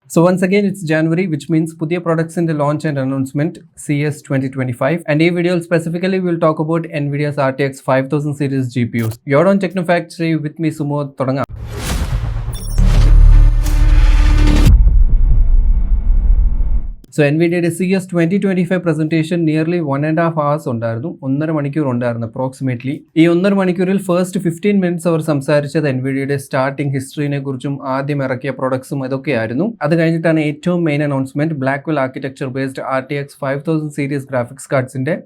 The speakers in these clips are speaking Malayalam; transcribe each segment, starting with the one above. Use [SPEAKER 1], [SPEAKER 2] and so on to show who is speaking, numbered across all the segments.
[SPEAKER 1] So once again, it's January, which means Pudiya products in the launch and announcement CS 2025. And in video specifically, we'll talk about NVIDIA's RTX 5000 series GPUs. You're on Technofactory with me, Sumo Todanga. So NVIDIAയുടെ CS 2025 presentation nearly 1.5 hours ഉണ്ടായിരുന്നു. 1.5 മണിക്കൂർ ഉണ്ടായിരുന്നു അപ്രോക്സിമേറ്റ്ലി. ഈ 1.5 മണിക്കൂറിൽ ഫസ്റ്റ് 15 മിനിറ്റ്സ് അവർ സംസാരിച്ചത് NVIDIAയുടെ സ്റ്റാർട്ടിംഗ് ഹിസ്റ്ററിനെ കുറിച്ചും ആദ്യം ഇറക്കിയ പ്രൊഡക്ട്സും ഇതൊക്കെയായിരുന്നു. അത് കഴിഞ്ഞിട്ടാണ് ഏറ്റവും main announcement Blackwell architecture based RTX 5000 series graphics കാർഡ്സിന്റെ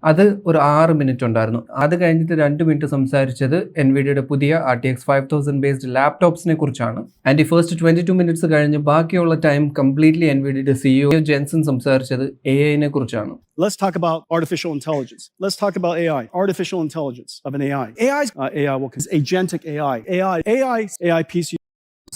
[SPEAKER 1] അത് ഒരു 6 മിനിറ്റ് ഉണ്ടായിരുന്നു. അത് കഴിഞ്ഞിട്ട് 2 മിനിറ്റ് സംസാരിച്ചത് NVIDIAയുടെ പുതിയ RTX 5000 ബേസ്ഡ് ലാപ്ടോപ്സിനെ കുറിച്ചാണ്. ആൻഡ് ഈ ഫസ്റ്റ് 22 മിനിറ്റ്സ് കഴിഞ്ഞ് ബാക്കിയുള്ള ടൈം കംപ്ലീറ്റ്ലി NVIDIAയുടെ CEO ജെൻസൺ സംസാരിച്ചത് AI നെ കുറിച്ചാണ്.
[SPEAKER 2] Let's talk about artificial intelligence. Let's talk about AI, artificial intelligence of an AI. AI will agentic AI PC.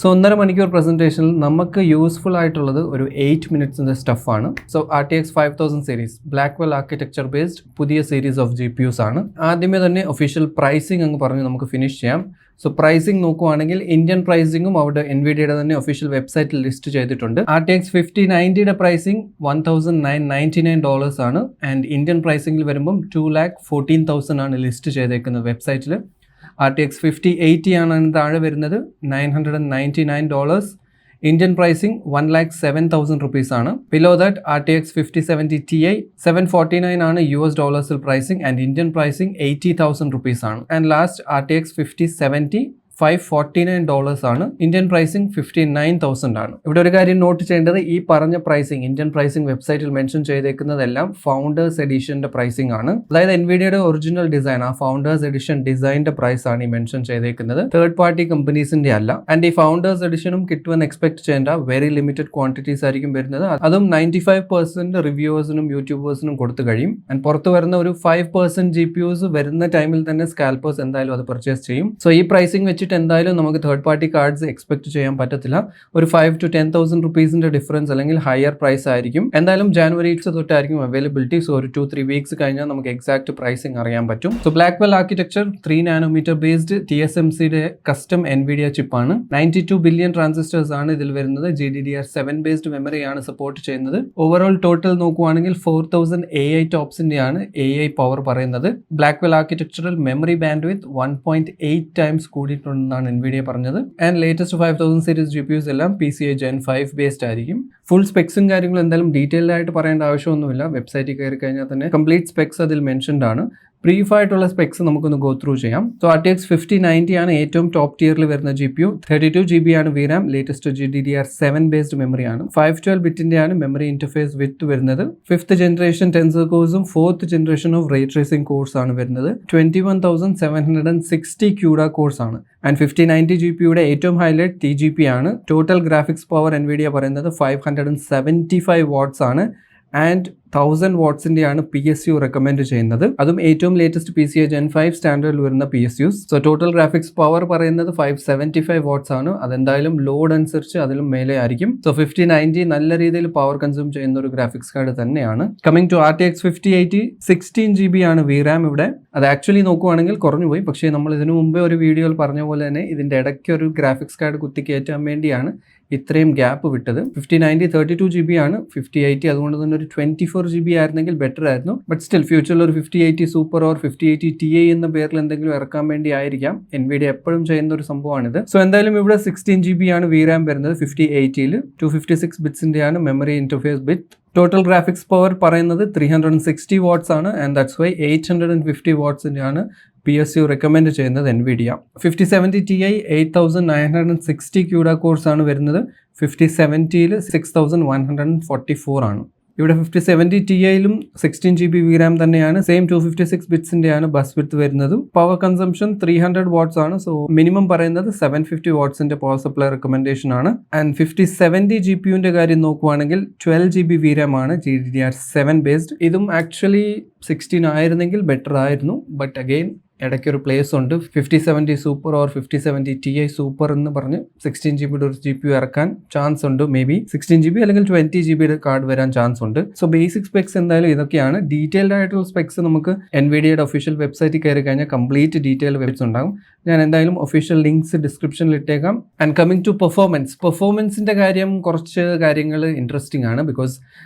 [SPEAKER 1] So 1.5 മണിക്കൂർ പ്രസന്റേഷനിൽ നമുക്ക് യൂസ്ഫുൾ ആയിട്ടുള്ളത് ഒരു 8 മിനിറ്റ്സിൻ്റെ സ്റ്റഫാണ്. So RTX 5000 series Blackwell architecture based പുതിയ സീരീസ് ഓഫ് GPUs ആണ്. ആദ്യമേ തന്നെ ഒഫീഷ്യൽ പ്രൈസിംഗ് അങ്ങ് പറഞ്ഞ് നമുക്ക് ഫിനിഷ് ചെയ്യാം. സോ പ്രൈസിംഗ് നോക്കുവാണെങ്കിൽ ഇന്ത്യൻ പ്രൈസിംഗും അവിടെ NVIDIAയുടെ തന്നെ ഒഫീഷ്യൽ വെബ്സൈറ്റിൽ ലിസ്റ്റ് ചെയ്തിട്ടുണ്ട്. RTX 5090യുടെ പ്രൈസിംഗ് $1,999 ആണ്. ആൻഡ് ഇന്ത്യൻ പ്രൈസിംഗിൽ വരുമ്പം 2,14,000 ആണ് ലിസ്റ്റ് ചെയ്തേക്കുന്നത് വെബ്സൈറ്റിൽ. RTX 5080 ആണ് താഴെ വരുന്നത് $999. ഇന്ത്യൻ പ്രൈസിംഗ് 1,07,000 rupees ആണ്. ബിലോ ദാറ്റ് RTX 5070 Ti $749 ആണ് US pricing and Indian pricing $80,000 rupees ആണ്. ആൻഡ് ലാസ്റ്റ് RTX 5070 $549 ആണ്. ഇന്ത്യൻ പ്രൈസിംഗ് 59,000 ആണ്. ഇവിടെ ഒരു കാര്യം നോട്ട് ചെയ്യേണ്ടത്, ഈ പറഞ്ഞ പ്രൈസിംഗ് ഇന്ത്യൻ പ്രൈസിംഗ് വെബ്സൈറ്റിൽ മെൻഷൻ ചെയ്തേക്കുന്നതെല്ലാം ഫൗണ്ടേഴ്സ് എഡിഷന്റെ പ്രൈസിംഗ് ആണ്. അതായത് NVIDIAയുടെ ഒറിജിനൽ ഡിസൈൻ, ആ ഫൗണ്ടേഴ്സ് എഡിഷൻ ഡിസൈനിന്റെ പ്രൈസ് ആണ് ഈ മെൻഷൻ ചെയ്തേക്കുന്നത്, തേർഡ് പാർട്ടി കമ്പനീസിന്റെ അല്ല. ആൻഡ് ഈ ഫൗണ്ടേഴ്സ് എഡിഷനും കിട്ടുമെന്ന് എക്സ്പെക്ട് ചെയ്യേണ്ട, വെരി ലിമിറ്റഡ് ക്വാണ്ടിറ്റീസ് ആയിരിക്കും വരുന്നത്. അതും 95% റിവ്യൂവേഴ്സിനും യൂട്യൂബേഴ്സിനും കൊടുത്തു കഴിയും. ആൻഡ് പുറത്ത് വരുന്ന ഒരു 5% GPUs വരുന്ന ടൈമിൽ തന്നെ സ്കാൽപ്പേഴ്സ് എന്തായാലും അത് പർച്ചേസ് ചെയ്യും. സോ ഈ പ്രൈസിംഗ് വെച്ച് എന്തായാലും നമുക്ക് തേർഡ് പാർട്ടി കാർഡ്സ് എക്സ്പെക്ട് ചെയ്യാൻ പറ്റത്തില്ല. ഒരു 5,000 to 10,000 rupeesന്റെ ഡിഫറൻസ് അല്ലെങ്കിൽ ഹയർ പ്രൈസ് ആയിരിക്കും. എന്തായാലും ജാനുവരി തൊട്ടായിരിക്കും അവൈലബിലിറ്റി. സോ ഒരു 2-3 വീക്സ് കഴിഞ്ഞാൽ നമുക്ക് എക്സാക്ട് പ്രൈസിംഗ് അറിയാൻ പറ്റും. So Blackwell architecture 3 nanometer based TSMCയുടെ കസ്റ്റം NVIDIA ചിപ്പാണ്. 92 ബില്യൺ ട്രാൻസിസ്റ്റേഴ്സ് ആണ് ഇതിൽ വരുന്നത്. GDDR7 ബേസ്ഡ് മെമ്മറിയാണ് സപ്പോർട്ട് ചെയ്യുന്നത്. ഓവറോൾ ടോട്ടൽ നോക്കുവാണെങ്കിൽ 4000 AI ടോപ്സിന്റെയാണ് AI പവർ പറയുന്നത്. ബ്ലാക്ക്വെൽ ആർക്കിടെക്ചറിൽ മെമ്മറി ബാൻഡ് വിത്ത് 1.8 ടൈംസ് കൂടിയിട്ടുണ്ട് എന്നാണ് NVIDIA പറഞ്ഞത്. ആൻഡ് ലേറ്റസ്റ്റ് 5000 സീരീസ് GPUs എല്ലാം PCIe Gen 5 ബേസ്ഡ് ആയിരിക്കും. ഫുൾ സ്പെക്സും കാര്യങ്ങളും എന്തായാലും ഡീറ്റെയിൽഡ് ആയിട്ട് പറയേണ്ട ആവശ്യമൊന്നുമില്ല. വെബ്സൈറ്റിൽ കയറി കഴിഞ്ഞാൽ തന്നെ കംപ്ലീറ്റ് സ്പെക്സ് അതിൽ മെൻഷൻഡ് ആണ്. ബ്രീഫ് ആയിട്ടുള്ള സ്പെക്സ് നമുക്കൊന്ന് ഗോ ത്രൂ ചെയ്യാം. സോ RTX 5090 ആണ് ഏറ്റവും ടോപ്പ് ടിയറിൽ വരുന്ന GPU. 32 GB ആണ് VRAM. ലേറ്റസ്റ്റ് GDDR7 ബേസ്ഡ് മെമ്മറിയാണ്. 512 ബിറ്റിന്റെ ആണ് മെമ്മറി ഇന്റർഫേസ് വിത്ത് വരുന്നത്. 5th ജനറേഷൻ ടെൻസർ കോഴ്സും 4th generation of ray tracing cores ആണ് വരുന്നത്. 21,760 CUDA കോഴ്സ് ആണ്. ആൻഡ് 5090 GPUയുടെ ഏറ്റവും ഹൈലൈറ്റ് TGP ആണ്. ടോട്ടൽ ഗ്രാഫിക്സ് പവർ NVIDIA പറയുന്നത് 575 watts ആണ്. ആൻഡ് 1000 വാട്ട്സിൻ്റെയാണ് PSU റെക്കമെൻഡ് ചെയ്യുന്നത്. അതും ഏറ്റവും ലേറ്റസ്റ്റ് PCIe Gen 5 സ്റ്റാൻഡേർഡിൽ വരുന്ന PSUs. So total graphics power പറയുന്നത് 575 watts ആണ്. അതെന്തായാലും ലോഡ് അനുസരിച്ച് അതിലും മേലെ ആയിരിക്കും. സോ 5090 നല്ല രീതിയിൽ പവർ കൺസ്യൂം ചെയ്യുന്ന ഒരു ഗ്രാഫിക്സ് കാർഡ് തന്നെയാണ്. കമ്മിങ് ടു RTX 5080 16 GB ആണ് VRAM ഇവിടെ. അത് ആക്ച്വലി നോക്കുവാണെങ്കിൽ കുറഞ്ഞു പോയി. പക്ഷേ നമ്മൾ ഇതിനു മുമ്പേ ഒരു വീഡിയോയിൽ പറഞ്ഞ പോലെ തന്നെ ഇതിൻ്റെ ഇടയ്ക്ക് ഒരു ഗ്രാഫിക്സ് കാർഡ് കുത്തിക്കയറ്റാൻ വേണ്ടിയാണ് ഇത്രയും ഗ്യാപ്പ് വിട്ടത്. 5090 32 GB ആണ്. 5080 അതുകൊണ്ട് തന്നെ ഒരു 24 GB ആയിരുന്നെങ്കിൽ ബെറ്റർ ആയിരുന്നു. ബട്ട് സ്റ്റിൽ ഫ്യൂച്ചറിൽ ഒരു 5080 സൂപ്പർ ഓർ 5080 Ti എന്ന പേരിൽ എന്തെങ്കിലും ഇറക്കാൻ വേണ്ടി ആയിരിക്കാം. NVIDIA എപ്പോഴും ചെയ്യുന്ന ഒരു സംഭവമാണിത്. സോ എന്തായാലും ഇവിടെ 16 GB ആണ് VRAM വരുന്നത് 5080ൽ. 256 ബിറ്റ്സിൻ്റെയാണ് memory interface bit. Total graphics power പറയുന്നത് 360 watts ആണ്. ആൻഡ് ദാറ്റ്സ് വൈ 850 wattsൻ്റെയാണ് PSU റെക്കമെൻഡ് ചെയ്യുന്നത് NVIDIA. 5070 Ti 8960 CUDA കോഴ്സ് ആണ് വരുന്നത്. 5070ൽ 6144 ആണ്. ഇവിടെ 5070 Tiയിലും 16 GB VRAM തന്നെയാണ്. സെയിം 256 ബിറ്റ്സിൻ്റെയാണ് ബസ് വിഡ്ത്ത് വരുന്നത്. പവർ കൺസംഷൻ 300 watts ആണ്. സോ മിനിമം പറയുന്നത് 750 wattsന്റെ പവർ സപ്ലൈ റെക്കമെൻഡേഷൻ ആണ്. ആൻഡ് 5070 GPUവിൻ്റെ കാര്യം നോക്കുവാണെങ്കിൽ 12 GB VRAM ആണ്. GDDR7 based. ഇതും ആക്ച്വലി 16 ആയിരുന്നെങ്കിൽ ബെറ്റർ ആയിരുന്നു. ബട്ട് അഗെയിൻ ഇടയ്ക്കൊരു പ്ലേസ് ഉണ്ട് 5070 സൂപ്പർ ഓർ 5070 Ti സൂപ്പർ എന്ന് പറഞ്ഞ് 16 GB ഒരു GPU ഇറക്കാൻ ചാൻസ് ഉണ്ട്. മേ ബി 16 GB അല്ലെങ്കിൽ 20 GB കാർഡ് വരാൻ ചാൻസ് ഉണ്ട്. സോ ബേസിക് സ്പെക്സ് എന്തായാലും ഇതൊക്കെയാണ്. ഡീറ്റെയിൽഡ് ആയിട്ടുള്ള സ്പെക്സ് നമുക്ക് NVIDIAയുടെ ഒഫീഷ്യൽ വെബ്സൈറ്റിൽ കയറി കഴിഞ്ഞാൽ കംപ്ലീറ്റ് ഡീറ്റെയിൽ വെബ്സൈറ്റ്സ് ഉണ്ടാകും. ഞാൻ എന്തായാലും ഒഫീഷ്യൽ ലിങ്ക്സ് ഡിസ്ക്രിപ്ഷനിൽ ഇട്ടേക്കാം. ആൻഡ് കമ്മിങ് ടു പെർഫോമൻസിൻ്റെ കാര്യം, കുറച്ച് കാര്യങ്ങൾ ഇൻട്രസ്റ്റിംഗ് ആണ്. ബിക്കോസ്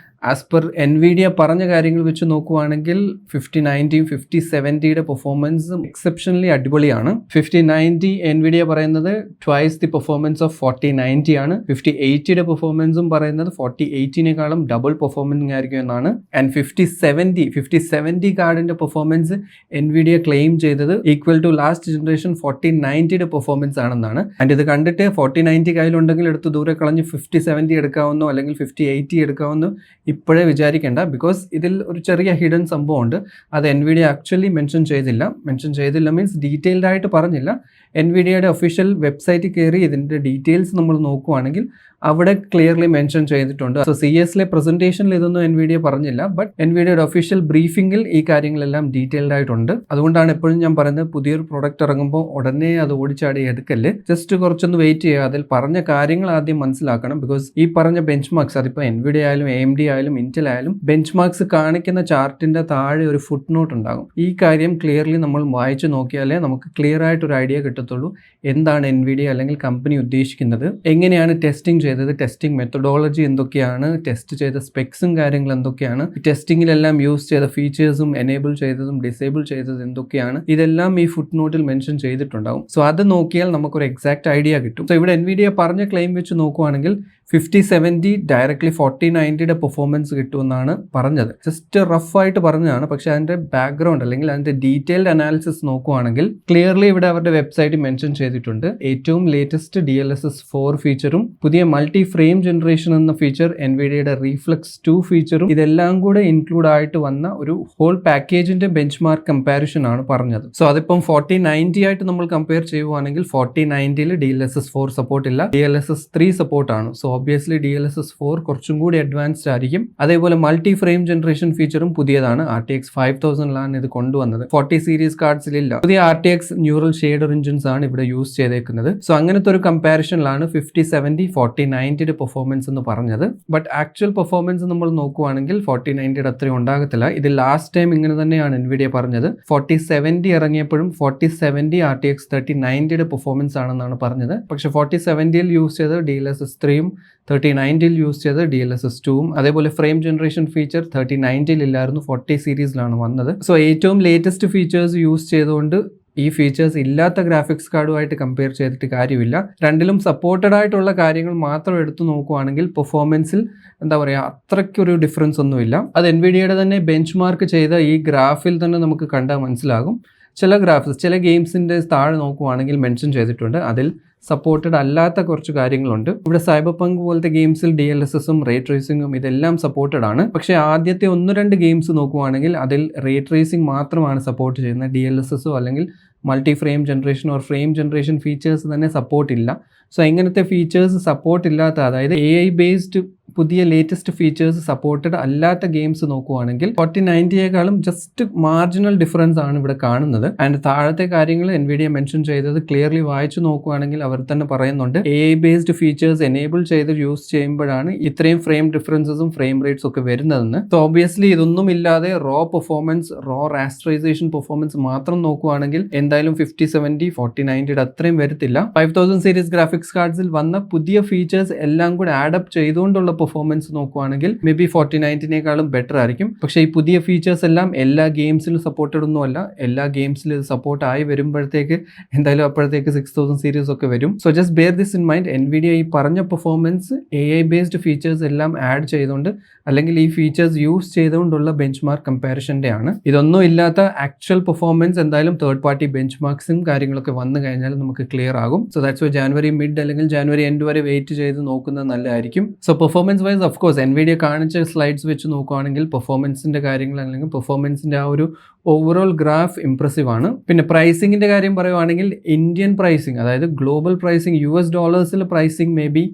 [SPEAKER 1] ആസ് പെർ NVIDIA പറഞ്ഞ കാര്യങ്ങൾ വെച്ച് നോക്കുവാണെങ്കിൽ 5090 5070യുടെ പെർഫോമൻസും എക്സെപ്ഷനലി അടിപൊളിയാണ്. 5090 NVIDIA പറയുന്നത് ട്വൈസ് ദി പെർഫോമൻസ് ഓഫ് 4090 ആണ്. 5080യുടെ പെർഫോമൻസും പറയുന്നത് 4080നേക്കാളും ഡബിൾ പെർഫോമൻസ് ആയിരിക്കും എന്നാണ്. ആൻഡ് 5070 കാർഡിന്റെ പെർഫോമൻസ് NVIDIA ക്ലെയിം ചെയ്തത് ഈക്വൽ ടു ലാസ്റ്റ് ജനറേഷൻ 4090യുടെ പെർഫോമൻസ് ആണെന്നാണ്. ആൻഡ് ഇത് കണ്ടിട്ട് 4090 കയ്യിലുണ്ടെങ്കിൽ എടുത്ത് ദൂരെ കളഞ്ഞ് 5070 എടുക്കാവുന്നോ അല്ലെങ്കിൽ 5080 എടുക്കാവുന്നോ ഇപ്പോഴേ വിചാരിക്കേണ്ട. ബിക്കോസ് ഇതിൽ ഒരു ചെറിയ ഹിഡൻ സംഭവമുണ്ട്. അത് NVIDIA ആക്ച്വലി മെൻഷൻ ചെയ്തില്ല മീൻസ് ഡീറ്റെയിൽഡ് ആയിട്ട് പറഞ്ഞില്ല. NVIDIAയുടെ ഒഫീഷ്യൽ വെബ്സൈറ്റിൽ കയറി ഇതിൻ്റെ ഡീറ്റെയിൽസ് നമ്മൾ നോക്കുവാണെങ്കിൽ അവിടെ ക്ലിയർലി മെൻഷൻ ചെയ്തിട്ടുണ്ട്. സോ CESലെ പ്രസന്റേഷനിൽ ഇതൊന്നും NVIDIA പറഞ്ഞില്ല. ബട്ട് NVIDIAയുടെ ഒഫീഷ്യൽ ബ്രീഫിംഗിൽ ഈ കാര്യങ്ങളെല്ലാം ഡീറ്റെയിൽഡ് ആയിട്ടുണ്ട്. അതുകൊണ്ടാണ് എപ്പോഴും ഞാൻ പറയുന്നത് പുതിയൊരു പ്രോഡക്റ്റ് ഇറങ്ങുമ്പോൾ ഉടനെ അത് ഓടിച്ചാടി എടുക്കല്ലേ. ജസ്റ്റ് കുറച്ചൊന്ന് വെയിറ്റ് ചെയ്യുക. അതിൽ പറഞ്ഞ കാര്യങ്ങൾ ആദ്യം മനസ്സിലാക്കണം. ബിക്കോസ് ഈ പറഞ്ഞ ബെഞ്ച് മാർക്സ്, അതിപ്പോൾ NVIDIA ആയാലും AMD ആയാലും Intel ആയാലും ബെഞ്ച് മാർക്സ് കാണിക്കുന്ന ചാർട്ടിന്റെ താഴെ ഒരു ഫുട് നോട്ട് ഉണ്ടാകും. ഈ കാര്യം ക്ലിയർലി നമ്മൾ വായിച്ചു നോക്കിയാലേ നമുക്ക് ക്ലിയർ ആയിട്ടൊരു ഐഡിയ കിട്ടത്തുള്ളൂ എന്താണ് NVIDIA അല്ലെങ്കിൽ കമ്പനി ഉദ്ദേശിക്കുന്നത്, എങ്ങനെയാണ് ടെസ്റ്റിംഗ് ചെയ്തത്, ടെസ്റ്റിംഗ് മെത്തഡോളജി എന്തൊക്കെയാണ്, ടെസ്റ്റ് ചെയ്ത സ്പെക്സും കാര്യങ്ങൾ എന്തൊക്കെയാണ്, ടെസ്റ്റിംഗിലെല്ലാം യൂസ് ചെയ്ത ഫീച്ചേഴ്സും എനേബിൾ ചെയ്തതും ഡിസേബിൾ ചെയ്തത് എന്തൊക്കെയാണ്, ഇതെല്ലാം ഈ ഫുട് നോട്ടിൽ മെൻഷൻ ചെയ്തിട്ടുണ്ടാവും. സോ അത് നോക്കിയാൽ നമുക്കൊരു എക്സാക്ട് ഐഡിയ കിട്ടും. സോ ഇവിടെ NVIDIA പറഞ്ഞ ക്ലെയിം വെച്ച് നോക്കുവാണെങ്കിൽ 5070 ഡയറക്ട്ലി 4090യുടെ പെർഫോമൻസ് കിട്ടുമെന്നാണ് പറഞ്ഞത്. ജസ്റ്റ് റഫായിട്ട് പറഞ്ഞതാണ്. പക്ഷേ അതിൻ്റെ ബാക്ക്ഗ്രൗണ്ട് അല്ലെങ്കിൽ അതിൻ്റെ ഡീറ്റെയിൽഡ് അനാലിസിസ് നോക്കുവാണെങ്കിൽ ക്ലിയർലി ഇവിടെ അവരുടെ വെബ്സൈറ്റിൽ മെൻഷൻ ചെയ്തിട്ടുണ്ട്. ഏറ്റവും ലേറ്റസ്റ്റ് DLSS 4 ഫീച്ചറും പുതിയ മൾട്ടി ഫ്രെയിം ജനറേഷൻ എന്ന ഫീച്ചർ, NVIDIAയുടെ റീഫ്ലക്സ് 2 ഫീച്ചറും ഇതെല്ലാം കൂടെ ഇൻക്ലൂഡ് ആയിട്ട് വന്ന ഒരു ഹോൾ പാക്കേജിന്റെ ബെഞ്ച് മാർക്ക് കമ്പാരിസൺ ആണ് പറഞ്ഞത്. സോ അതിപ്പം 4090 ആയിട്ട് നമ്മൾ കമ്പയർ ചെയ്യുവാണെങ്കിൽ 4090ൽ DLSS 4 സപ്പോർട്ട് ഇല്ല, DLSS 3 സപ്പോർട്ടാണ്. സോ ഒബ്വിയസ്ലി DLSS 4 കുറച്ചും കൂടി അഡ്വാൻസ്ഡ് ആയിരിക്കും. അതേപോലെ മൾട്ടി ഫ്രെയിം ജനറേഷൻ ഫീച്ചറും പുതിയതാണ്. RTX 5000ലാണ് ഇത് കൊണ്ടുവന്നത്. 40 സീരീസ് കാർഡ്സിലില്ല. പുതിയ RTX ന്യൂറൽ ഷേഡർ എഞ്ചിൻസ് ആണ് ഇവിടെ യൂസ് ചെയ്തേക്കുന്നത്. സോ അങ്ങനത്തെ ഒരു കമ്പാരിസണിലാണ് 5070 4090യുടെ പെർഫോമൻസ് എന്ന് പറഞ്ഞത്. ബട്ട് ആക്ച്വൽ പെർഫോമൻസ് നമ്മൾ നോക്കുവാണെങ്കിൽ 4090യുടെ അത്രയും ഉണ്ടാകത്തില്ല. ഇത് ലാസ്റ്റ് ടൈം ഇങ്ങനെ തന്നെയാണ് NVIDIA പറഞ്ഞത്. 4070 ഇറങ്ങിയപ്പോഴും 4070 RTX 3090യുടെ പെർഫോമൻസ് ആണെന്നാണ് പറഞ്ഞത്. പക്ഷെ 4070ൽ യൂസ് ചെയ്ത് DLSS 3യും 3090ൽ യൂസ് ചെയ്ത് DLSS 2യും അതേപോലെ ഫ്രെയിം ജനറേഷൻ ഫീച്ചർ 3090ൽ ഇല്ലായിരുന്നു, 40 സീരീസിലാണ് വന്നത്. സോ ഏറ്റവും ലേറ്റസ്റ്റ് ഫീച്ചേഴ്സ് യൂസ് ചെയ്തുകൊണ്ട് ഈ ഫീച്ചേഴ്സ് ഇല്ലാത്ത ഗ്രാഫിക്സ് കാർഡുമായിട്ട് കമ്പയർ ചെയ്തിട്ട് കാര്യമില്ല. രണ്ടിലും സപ്പോർട്ടഡ് ആയിട്ടുള്ള കാര്യങ്ങൾ മാത്രം എടുത്തു നോക്കുവാണെങ്കിൽ പെർഫോമൻസിൽ എന്താ പറയുക അത്രയ്ക്കൊരു ഡിഫറൻസ് ഒന്നുമില്ല. അത് NVIDIAയുടെ തന്നെ ബെഞ്ച് മാർക്ക് ചെയ്ത ഈ ഗ്രാഫിൽ തന്നെ നമുക്ക് കണ്ടാൽ മനസ്സിലാകും. ചില ഗ്രാഫിക്സ് ചില ഗെയിംസിൻ്റെ താഴെ നോക്കുവാണെങ്കിൽ മെൻഷൻ ചെയ്തിട്ടുണ്ട് അതിൽ സപ്പോർട്ടഡ് അല്ലാത്ത കുറച്ച് കാര്യങ്ങളുണ്ട്. ഇവിടെ സൈബർ പങ്ക് പോലത്തെ ഗെയിംസിൽ DLSSഉം റേ ട്രേസിങ്ങും ഇതെല്ലാം സപ്പോർട്ടഡ് ആണ്. പക്ഷേ ആദ്യത്തെ 1-2 ഗെയിംസ് നോക്കുവാണെങ്കിൽ അതിൽ റേ ട്രേസിംഗ് മാത്രമാണ് സപ്പോർട്ട് ചെയ്യുന്നത്. DLSSോ അല്ലെങ്കിൽ multi frame generation or frame generation features തന്നെ സപ്പോർട്ട് ഇല്ല. സോ ഇങ്ങനത്തെ ഫീച്ചേഴ്സ് സപ്പോർട്ട് ഇല്ലാത്ത, അതായത് AI ബേസ്ഡ് പുതിയ ലേറ്റസ്റ്റ് ഫീച്ചേഴ്സ് സപ്പോർട്ടഡ് അല്ലാത്ത ഗെയിംസ് നോക്കുവാണെങ്കിൽ 4090യേക്കാളും ജസ്റ്റ് മാർജിനൽ ഡിഫറൻസ് ആണ് ഇവിടെ കാണുന്നത്. ആൻഡ് താഴത്തെ കാര്യങ്ങൾ NVIDIA മെൻഷൻ ചെയ്തത് ക്ലിയർലി വായിച്ചു നോക്കുവാണെങ്കിൽ അവർ തന്നെ പറയുന്നുണ്ട് AI ബേസ്ഡ് ഫീച്ചേഴ്സ് എനേബിൾ ചെയ്ത് യൂസ് ചെയ്യുമ്പോഴാണ് ഇത്രയും ഫ്രെയിം ഡിഫറൻസസും ഫ്രെയിം റേറ്റ്സ് ഒക്കെ വരുന്നതെന്ന്. സോ ഓബിയസ്ലി ഇതൊന്നും ഇല്ലാതെ റോ പെർഫോമൻസ്, റോ റാസ്റ്ററൈസേഷൻ പെർഫോമൻസ് മാത്രം നോക്കുവാണെങ്കിൽ എന്തായാലും 5070 4090യുടെ അത്രയും വരത്തില്ല. 5000 സീരീസ് ഗ്രാഫിക്സ് കാർഡ്സിൽ വന്ന പുതിയ ഫീച്ചേഴ്സ് എല്ലാം കൂടെ ആഡപ്പ് ചെയ്തുകൊണ്ടുള്ള പെർഫോമൻസ് നോക്കുവാണെങ്കിൽ മേ ബി 4090നേക്കാളും ബെറ്റർ ആയിരിക്കും. പക്ഷേ ഈ പുതിയ ഫീച്ചേഴ്സ് എല്ലാം എല്ലാ ഗെയിംസിലും സപ്പോർട്ടഡ് ഒന്നുമല്ല. എല്ലാ ഗെയിംസിലും ഇത് സപ്പോർട്ട് ആയി വരുമ്പോഴത്തേക്ക് എന്തായാലും അപ്പോഴത്തേക്ക് 6000 സീരീസ് ഒക്കെ വരും. So just bear this in mind. NVIDIA ഈ പറഞ്ഞ പെർഫോമൻസ് AI ബേസ്ഡ് ഫീച്ചേഴ്സ് എല്ലാം ആഡ് ചെയ്തുകൊണ്ട് അല്ലെങ്കിൽ ഈ ഫീച്ചേഴ്സ് യൂസ് ചെയ്തുകൊണ്ടുള്ള ബെഞ്ച് മാർക്ക് കമ്പാരിസന്റെ ആണ്. ഇതൊന്നും ഇല്ലാത്ത ആക്ച്വൽ പെർഫോമൻസ് എന്തായാലും തേർഡ് പാർട്ടി ബെഞ്ച് മാർക്സും കാര്യങ്ങളൊക്കെ വന്നു കഴിഞ്ഞാൽ നമുക്ക് ക്ലിയർ ആകും. So that's why January mid അല്ലെങ്കിൽ ജാനുവരി എൻഡ് വരെ വെയിറ്റ് ചെയ്ത് നോക്കുന്നത് നല്ലതായിരിക്കും. So performance wise of course NVIDIA കാണിച്ച സ്ലൈഡ്സ് വെച്ച് നോക്കുകയാണെങ്കിൽ പെർഫോമൻസിന്റെ കാര്യങ്ങൾ അല്ലെങ്കിൽ പെർഫോമൻസിന്റെ ആ ഒരു ഓവറോൾ ഗ്രാഫ് ഇംപ്രസീവ് ആണ്. പിന്നെ പ്രൈസിങ്ങിന്റെ കാര്യം പറയുവാണെങ്കിൽ ഇന്ത്യൻ പ്രൈസിങ്, അതായത് ഗ്ലോബൽ പ്രൈസിങ് US ഡോളേഴ്സിലെ പ്രൈസിങ് മേ ബി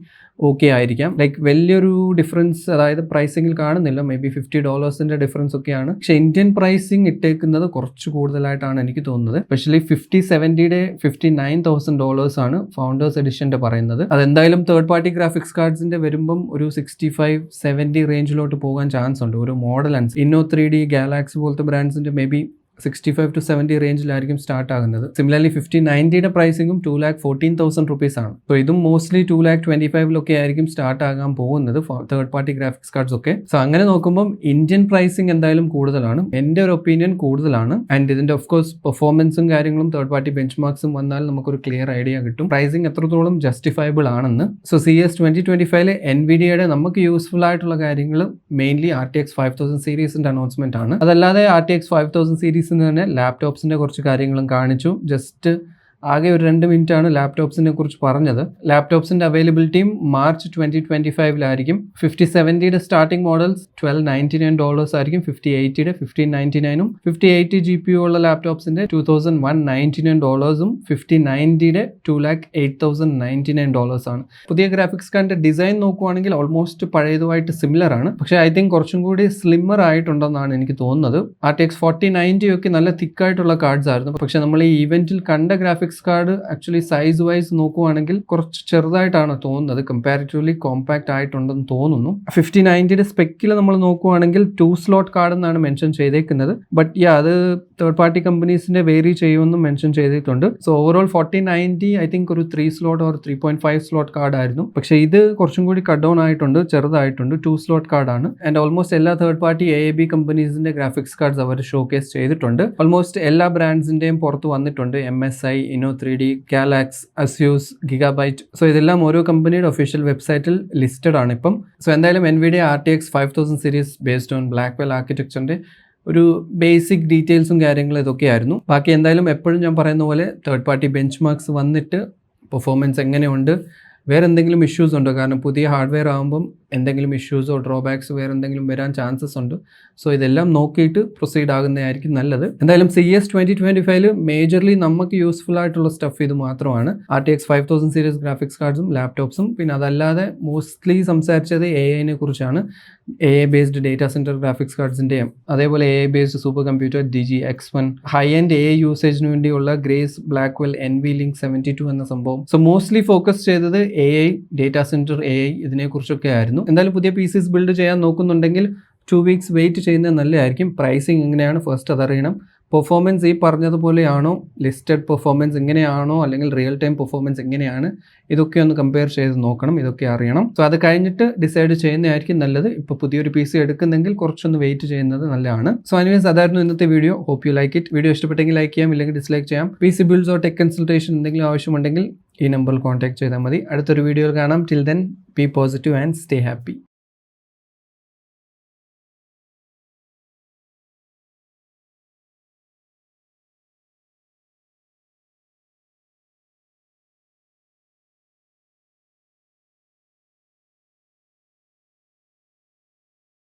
[SPEAKER 1] ഓക്കെ ആയിരിക്കാം. ലൈക്ക് വലിയൊരു ഡിഫറൻസ് അതായത് പ്രൈസിങ്ങിൽ കാണുന്നില്ല, മേ ബി $50 ഡിഫറൻസ് ഒക്കെയാണ്. പക്ഷെ ഇന്ത്യൻ പ്രൈസിങ് ഇട്ടേക്കുന്നത് കുറച്ച് കൂടുതലായിട്ടാണ് എനിക്ക് തോന്നുന്നത്. സ്പെഷ്യലി 5070 $59,000 ആണ് ഫൗണ്ടേഴ്സ് എഡിഷന്റെ പറയുന്നത്. അതെന്തായാലും തേർഡ് പാർട്ടി ഗ്രാഫിക്സ് കാർഡ്സിന്റെ വരുമ്പം ഒരു 65-70 റേഞ്ചിലോട്ട് പോകാൻ ചാൻസ് ഉണ്ട്. ഒരു മോഡൽ അനുസരിച്ച് Inno 3D, ഗാലാക്സി പോലത്തെ ബ്രാൻഡ്സിന്റെ മേ ബി 65-70 റേഞ്ചിലായിരിക്കും സ്റ്റാർട്ട് ആകുന്നത്. സിമിലർലി 5090 പ്രൈസിങ്ങും 2,14,000 ആണ്. സോ ഇതും മോസ്റ്റ്ലി 2,25,000 ആയിരിക്കും സ്റ്റാർട്ട് ആകാൻ പോകുന്നത് തേർഡ് പാർട്ടി ഗ്രാഫിക്സ് കാർഡ്സ് ഒക്കെ. സോ അങ്ങനെ നോക്കുമ്പോൾ ഇന്ത്യൻ പ്രൈസിങ് എന്തായാലും കൂടുതലാണ്, എൻ്റെ ഒരു ഒപ്പീനിയൻ കൂടുതലാണ്. ആൻഡ് ഇതിന്റെ ഓഫ് കോഴ്സ് പെർഫോമൻസും കാര്യങ്ങളും തേർഡ് പാർട്ടി ബെഞ്ച് മാർക്സും വന്നാൽ നമുക്കൊരു ക്ലിയർ ഐഡിയ കിട്ടും പ്രൈസിങ് എത്രത്തോളം ജസ്റ്റിഫയബിൾ ആണെന്ന്. സോ CES 2025 NVIDIAയുടെ നമുക്ക് യൂസ്ഫുൾ ആയിട്ടുള്ള കാര്യങ്ങൾ മെയിൻലി RTX 5000 സീരീസിന്റെ അനൗൺസ്മെന്റ് ആണ്. അതല്ലാതെ RTX 5000 സീരീസ് തന്നെ ലാപ്ടോപ്സിന്റെ കുറച്ച് കാര്യങ്ങളും കാണിച്ചു. ജസ്റ്റ് ആകെ ഒരു 2 മിനിറ്റാണ് ലാപ്ടോപ്സിനെ കുറിച്ച് പറഞ്ഞത്. ലാപ്ടോപ്സിന്റെ അവൈലബിലിറ്റിയും മാർച്ച് 2025 5070 സ്റ്റാർട്ടിംഗ് മോഡൽസ് $1,299 ആയിരിക്കും. 5080 $1,599 5080 GPU ഉള്ള ലാപ്ടോപ്സിന്റെ $2,199 5090 $2,08,099 ആണ്. പുതിയ ഗ്രാഫിക്സ് കാർഡിന്റെ ഡിസൈൻ നോക്കുവാണെങ്കിൽ ഓൾമോസ്റ്റ് പഴയതുമായിട്ട് സിമിലർ ആണ്. പക്ഷേ ഐ തിങ്ക് കുറച്ചും കൂടി സ്ലിമ്മർ ആയിട്ടുണ്ടെന്നാണ് എനിക്ക് തോന്നുന്നത്. RTX 4090 ഒക്കെ നല്ല തിക്കായിട്ടുള്ള കാർഡ്സ് ആയിരുന്നു. പക്ഷെ നമ്മൾ ഈ ഇവന്റിൽ കണ്ട graphics card actually size vice നോക്കുവാണെങ്കിൽ കുറച്ച് ചെറുതായിട്ടാണ് തോന്നുന്നത്. കമ്പാരിറ്റീവ്ലി കോമ്പാക്ട് ആയിട്ടുണ്ടെന്ന് തോന്നുന്നു. 5090 സ്പെക്കിൽ നമ്മൾ നോക്കുവാണെങ്കിൽ 2 സ്ലോട്ട് കാർഡ് എന്നാണ് മെൻഷൻ ചെയ്തേക്കുന്നത്. ബട്ട് അത് തേർഡ് പാർട്ടി കമ്പനീസിന്റെ വേരി ചെയ്യുമെന്നും മെൻഷൻ ചെയ്തിട്ടുണ്ട്. സോ ഓവറോൾ 4090 ഐ തിങ്ക് ഒരു 3 സ്ലോട്ട് ഓർ 3.5 സ്ലോട്ട് കാർഡ് ആയിരുന്നു. പക്ഷേ ഇത് കുറച്ചും കൂടി കട്ട് ഡൗൺ ആയിട്ടുണ്ട്, ചെറുതായിട്ടുണ്ട്. 2 സ്ലോട്ട് കാർഡാണ്. ആൻഡ് ഓൾമോസ്റ്റ് എല്ലാ തേർഡ് പാർട്ടി AAB കമ്പനീസിന്റെ ഗ്രാഫിക്സ് കാർഡ്സ് അവർ ഷോകേസ് ചെയ്തിട്ടുണ്ട്. ഓൾമോസ്റ്റ് എല്ലാ ബ്രാൻഡ്സിന്റെയും പുറത്ത് വന്നിട്ടുണ്ട്. MSI, Inno 3D, Galax, Asus, Gigabyte. So ഇതെല്ലാം ഓരോ കമ്പനിയുടെ ഒഫീഷ്യൽ വെബ്സൈറ്റിൽ ലിസ്റ്റഡ് ആണ് ഇപ്പം. സോ എന്തായാലും NVIDIA RTX 5000 series based on Blackwell ആർക്കിടെക്ചറിന്റെ ഒരു ബേസിക് ഡീറ്റെയിൽസും കാര്യങ്ങളും ഇതൊക്കെയായിരുന്നു. ബാക്കി എന്തായാലും എപ്പോഴും ഞാൻ പറയുന്ന പോലെ തേർഡ് പാർട്ടി ബെഞ്ച് മാർക്സ് വന്നിട്ട് പെർഫോമൻസ് എങ്ങനെയുണ്ട്, വേറെ എന്തെങ്കിലും ഇഷ്യൂസ് ഉണ്ടോ, കാരണം പുതിയ ഹാർഡ്വെയർ ആകുമ്പം എന്തെങ്കിലും ഇഷ്യൂസോ ഡ്രോബാക്സ് വേറെ എന്തെങ്കിലും വരാൻ ചാൻസസ് ഉണ്ട്. സോ ഇതെല്ലാം നോക്കിയിട്ട് പ്രൊസീഡ് ആകുന്നതായിരിക്കും നല്ലത്. എന്തായാലും CES 2025 മേജർലി നമുക്ക് യൂസ്ഫുൾ ആയിട്ടുള്ള സ്റ്റഫ് ഇത് മാത്രമാണ്. RTX 5000 സീരീസ് ഗ്രാഫിക്സ് കാർഡ്സും ലാപ്ടോപ്സും. പിന്നെ അതല്ലാതെ മോസ്റ്റ്ലി സംസാരിച്ചത് AI കുറിച്ചാണ്. AI based data center graphics കാർഡ്സിൻ്റെയും അതേപോലെ AI based super computer DGX1, high end AI യൂസേജിന് വേണ്ടിയുള്ള ഗ്രേസ് ബ്ലാക്ക്വെൽ NVLink 72 എന്ന സംഭവം. സോ മോസ്റ്റ്ലി ഫോക്കസ് ചെയ്തത് AI, ഡേറ്റാ സെന്റർ AI ഇതിനെക്കുറിച്ചൊക്കെ ആയിരുന്നു. എന്തായാലും പുതിയ PCs ബിൽഡ് ചെയ്യാൻ നോക്കുന്നുണ്ടെങ്കിൽ 2 വീക്സ് വെയിറ്റ് ചെയ്യുന്നത് നല്ലതായിരിക്കും. പ്രൈസിങ് എങ്ങനെയാണ് ഫസ്റ്റ് അതറിയണം. പെർഫോമൻസ് ഈ പറഞ്ഞതുപോലെയാണോ, ലിസ്റ്റഡ് പെർഫോമൻസ് എങ്ങനെയാണോ, അല്ലെങ്കിൽ റിയൽ ടൈം പെർഫോമൻസ് എങ്ങനെയാണ്, ഇതൊക്കെ ഒന്ന് കമ്പയർ ചെയ്ത് നോക്കണം, ഇതൊക്കെ അറിയണം. സോ അത് കഴിഞ്ഞിട്ട് ഡിസൈഡ് ചെയ്യുന്നതായിരിക്കും നല്ലത്. ഇപ്പോൾ പുതിയൊരു PC എടുക്കുന്നെങ്കിൽ കുറച്ചൊന്ന് വെയിറ്റ് ചെയ്യുന്നത് നല്ലതാണ്. സോ എനിവേസ് അതായിരുന്നു ഇന്നത്തെ video. Hope you like it. Video ഇഷ്ടപ്പെട്ടെങ്കിൽ ലൈക്ക് ചെയ്യാം, ഇല്ലെങ്കിൽ ഡിസ്ലൈക്ക് ചെയ്യാം. PC ബിൽഡ്സോ ടെക് കൺസൾട്ടേഷൻ എന്തെങ്കിലും ആവശ്യമുണ്ടെങ്കിൽ ഈ നമ്പറിൽ കോൺടാക്ട് ചെയ്താൽ മതി. അടുത്തൊരു വീഡിയോയിൽ കാണാം. Till then B positive and stay happy.